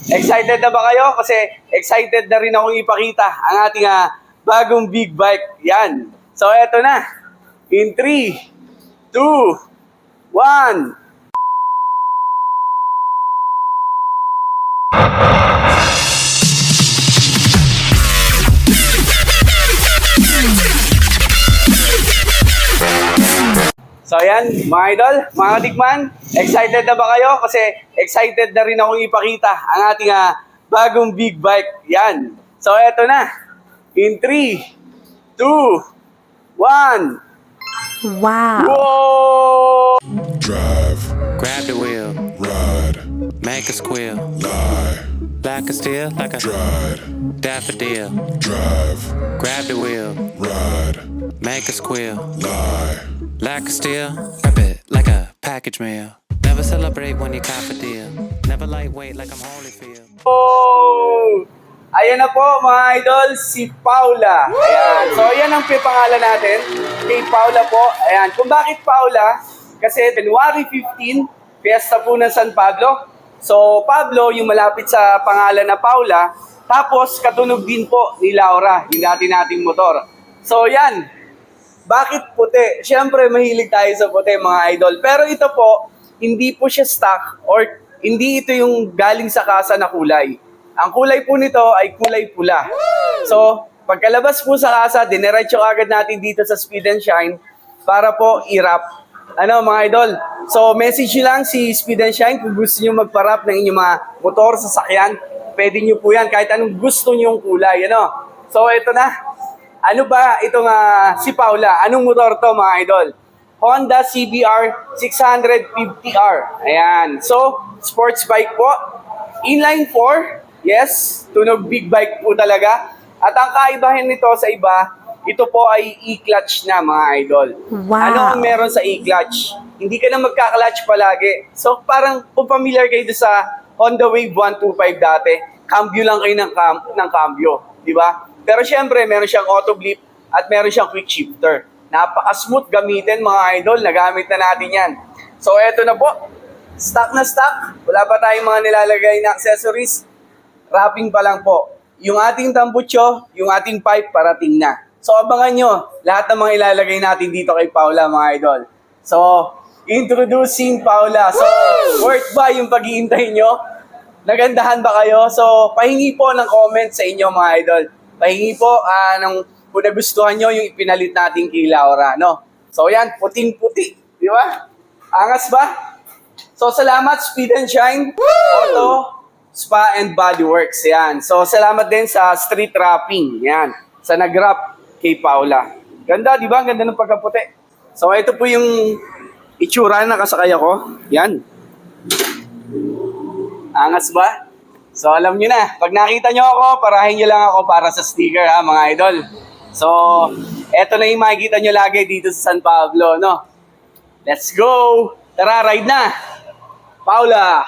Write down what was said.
Excited na ba kayo? Kasi excited na rin akong ipakita ang ating bagong big bike. Yan. So, eto na. In 3, 2, 1. So ayan, mga idol, mga katikman, excited na ba kayo? Kasi excited na rin akong ipakita ang ating bagong big bike. Yan. So eto na. In 3, 2, 1. Wow. Whoa! Drive, Grab the wheel, ride, make a squeal, lie, like a steel, like a ride, daffodil. drive, Grab the wheel, ride, make a squeal, lie, like a steel, wrap it like a package meal. Never celebrate when you cop a deal. Never lightweight like I'm Holyfield. Oh! Ayan na po mga idol, si Paula. Ayan. So ayan ang pangalan natin, kay Paula po. Ayan. Kung bakit Paula? Kasi January 15, Fiesta po ng San Pablo. So Pablo, yung malapit sa pangalan na Paula. Tapos katunog din po ni Laura, yung dati nating motor. So yan. Bakit puti? Siyempre mahilig tayo sa puti mga idol. Pero ito po, hindi po siya stock or hindi ito yung galing sa kasa na kulay. Ang kulay po nito ay kulay pula. So, pagkalabas po sa kasa, dinerecho agad natin dito sa Speed and Shine para po i-wrap. Ano mga idol? So, message nyo lang si Speed and Shine kung gusto nyo magpa-wrap ng inyong mga motor, sasakyan. Pwede nyo po yan kahit anong gusto nyo yung kulay. Ano? So, ito na. Ano ba itong si Paula? Anong motor to mga idol? Honda CBR 650R. Ayan. So, sports bike po. Inline 4. Yes, tunog big bike po talaga. At ang kaibahan nito sa iba, ito po ay e-clutch na mga idol. Wow. Ano ang meron sa e-clutch? Hindi ka na magka-clutch palagi. So parang kung familiar kayo sa Honda Wave 125 dati, cambio lang kayo ng cambio, di ba? Pero syempre, meron siyang auto blip at meron siyang quick shifter. Napaka-smooth gamitin mga idol, nagamit na natin yan. So eto na po, stock na stock. Wala pa tayong mga nilalagay na accessories. Wrapping pa lang po. Yung ating tambucho, yung ating pipe, parating na. So, abangan nyo lahat ng mga ilalagay natin dito kay Paula, mga idol. So, introducing Paula. So, worth ba yung pag-iintay nyo? Nagandahan ba kayo? So, pahingi po ng comment sa inyo, mga idol. Pahingi po kung nagustuhan nyo yung ipinalit natin kay Laura, no? So, yan, puting-puti. Di ba? Angas ba? So, salamat, Speed and Shine. Auto Spa and Body Works, yan. So, salamat din sa street wrapping, yan. Sa nag-wrap kay Paula. Ganda, di ba? Ganda ng pagkaputi. So, ito po yung itsura na nakasakay ako. Yan. Angas ba? So, alam nyo na. Pag nakita nyo ako, parahin nyo lang ako para sa sticker, ha, mga idol. So, eto na yung makikita nyo lagi dito sa San Pablo, no? Let's go! Tara, ride na! Paula!